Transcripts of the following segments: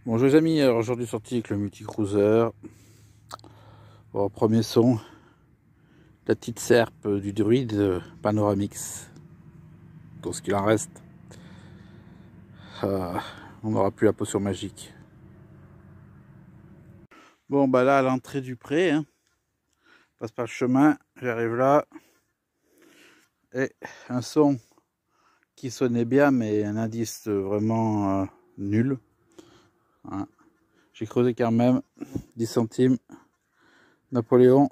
Bonjour les amis, alors aujourd'hui sorti avec le multi-cruiser. Bon, premier son, la petite serpe du druide Panoramix, tout ce qu'il en reste. On n'aura plus la potion magique. Bon bah là à l'entrée du pré, hein, on passe par le chemin, j'arrive là. Et un son qui sonnait bien mais un indice vraiment nul. Hein. J'ai creusé quand même 10 centimes. Napoléon,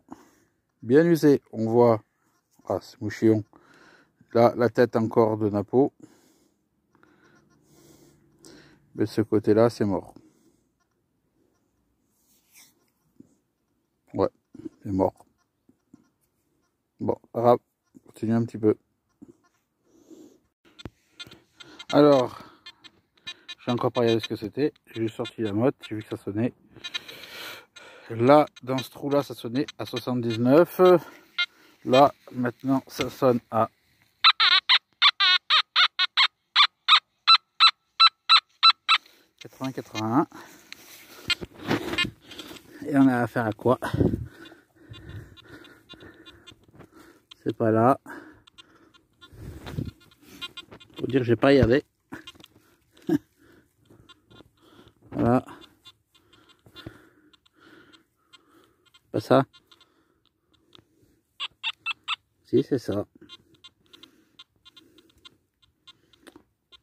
bien usé, on voit, ah c'est mouchillon, là la tête encore de Napo, mais de ce côté là c'est mort. Ouais, c'est mort. Bon, pas grave, continue un petit peu. Alors, j'ai encore pas regardé ce que c'était, j'ai juste sorti la motte, j'ai vu que ça sonnait. Là, dans ce trou là, ça sonnait à 79. Là, maintenant, ça sonne à 80-81. Et on a affaire à quoi? C'est pas là. Faut dire que j'ai pas regardé. Voilà. Pas ça. Si, c'est ça.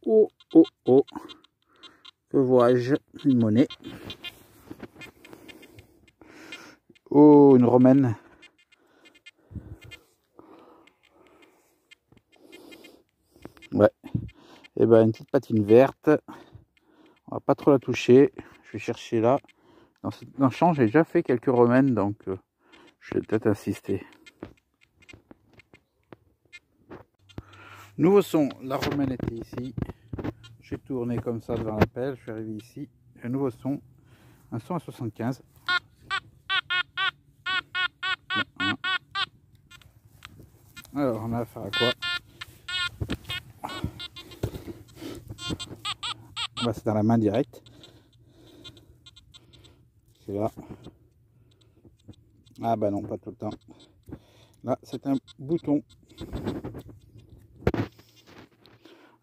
Oh, oh, oh. Que vois-je? Une monnaie. Oh, une romaine. Ouais. Et ben une petite patine verte. On va pas trop la toucher. Je vais chercher là. Dans le champ, j'ai déjà fait quelques romaines, donc je vais peut-être insister. Nouveau son, la romaine était ici. J'ai tourné comme ça devant la pelle, je suis arrivé ici. Un nouveau son, un son à 75. Alors, on a affaire à quoi? Bah, c'est dans la main directe. C'est là. Ah bah non, pas tout le temps. Là, c'est un bouton.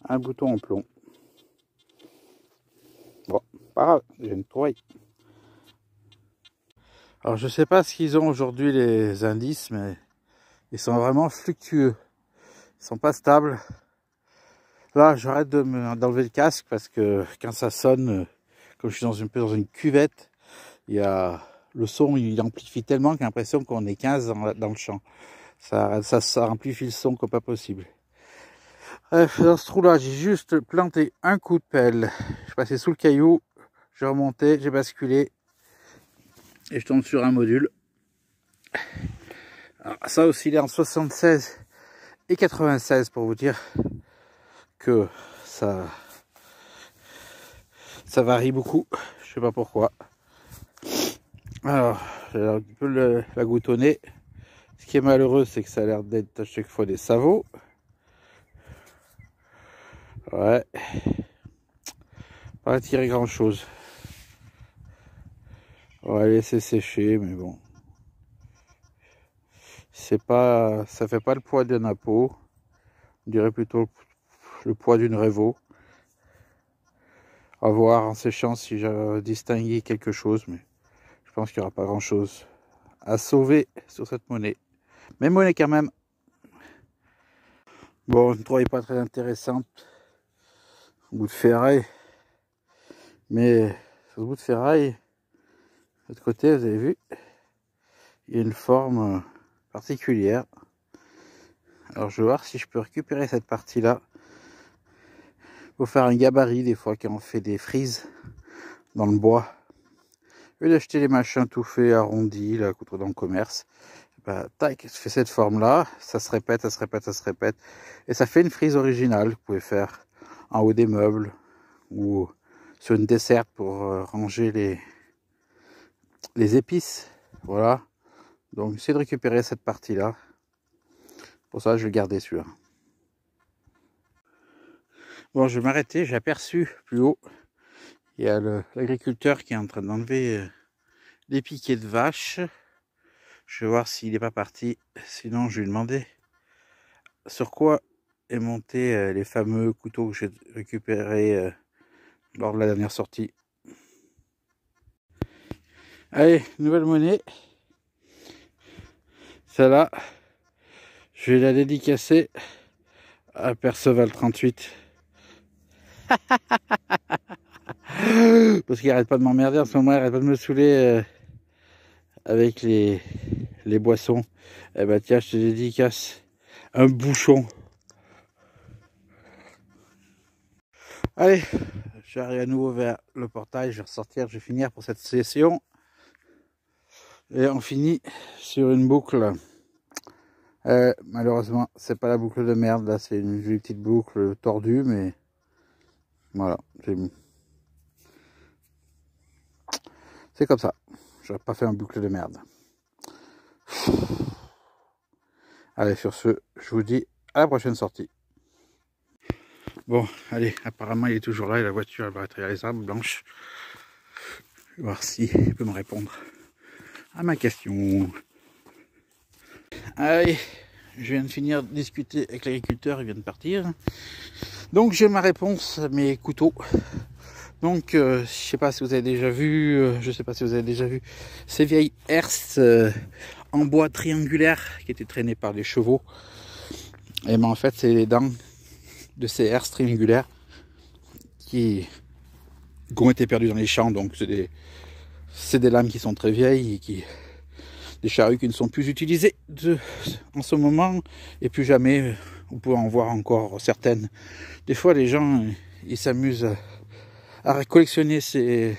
Un bouton en plomb. Bon, pas grave, j'ai une trouille. Alors, je sais pas ce qu'ils ont aujourd'hui les indices, mais ils sont vraiment fluctueux. Ils sont pas stables. Là, j'arrête d'enlever le casque parce que quand ça sonne, comme je suis dans une cuvette, il y a le son, il amplifie tellement que j'ai l'impression qu'on est 15 dans le champ. Ça amplifie le son comme pas possible. Bref, dans ce trou-là, j'ai juste planté un coup de pelle. Je passais sous le caillou, j'ai remonté, j'ai basculé et je tombe sur un module. Alors, ça aussi, il est en 76 et 96 pour vous dire que ça varie beaucoup. Je sais pas pourquoi. Alors, j'ai un peu la goutonner. Ce qui est malheureux, c'est que ça a l'air d'être à chaque fois des sabots. Ouais. Pas attirer grand chose. On va laisser sécher, mais bon. C'est pas, ça fait pas le poids de Napo. On dirait plutôt le poids d'une Revo. À voir en séchant si j'ai distingué quelque chose, mais je pense qu'il n'y aura pas grand chose à sauver sur cette monnaie. Mais monnaie quand même. Bon, une trouille pas très intéressante. Bout de ferraille. Mais sur ce bout de ferraille, de l'autre côté, vous avez vu, il y a une forme particulière. Alors je vais voir si je peux récupérer cette partie-là pour faire un gabarit des fois quand on fait des frises dans le bois. Au lieu d'acheter les machins tout faits, arrondis, là, contre dans le commerce, bah, tac, ça fait cette forme-là, ça se répète, ça se répète, ça se répète, et ça fait une frise originale que vous pouvez faire en haut des meubles ou sur une desserte pour ranger les épices. Voilà. Donc j'essaie de récupérer cette partie-là. Pour ça, je vais garder celui-là. Bon, je vais m'arrêter. J'ai aperçu plus haut Il y a l'agriculteur qui est en train d'enlever les piquets de vache. Je vais voir s'il n'est pas parti. Sinon, je vais lui demander sur quoi est monté les fameux couteaux que j'ai récupérés lors de la dernière sortie. Allez, nouvelle monnaie. Celle-là, je vais la dédicacer à Perceval 38. Parce qu'il arrête pas de m'emmerder en ce moment, il arrête pas de me saouler avec les boissons. Eh ben tiens, je te dédicace un bouchon. Allez, j'arrive à nouveau vers le portail, je vais ressortir, je vais finir pour cette session. Et on finit sur une boucle. Malheureusement, c'est pas la boucle de merde, là c'est une jolie petite boucle tordue, mais voilà, c'est comme ça. J'aurais pas fait un boucle de merde. Allez, sur ce, je vous dis à la prochaine sortie. Bon, allez, apparemment il est toujours là et la voiture elle va être réalisable, blanche. Je vais voir s'il peut me répondre à ma question. Allez, je viens de finir de discuter avec l'agriculteur, il vient de partir. Donc j'ai ma réponse à mes couteaux. Donc je sais pas si vous avez déjà vu, ces vieilles herses en bois triangulaire qui étaient traînées par des chevaux. Et ben en fait c'est les dents de ces herses triangulaires qui ont été perdues dans les champs. Donc c'est des lames qui sont très vieilles et des charrues qui ne sont plus utilisées en ce moment et plus jamais. On peut en voir encore certaines. Des fois les gens ils s'amusent à collectionner ces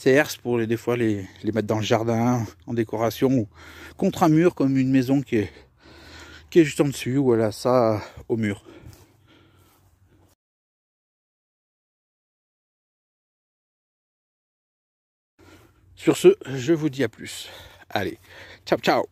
herses pour des fois les mettre dans le jardin en décoration ou contre un mur comme une maison qui est juste en dessus, ou voilà ça au mur. Sur ce, je vous dis à plus. Allez, ciao ciao.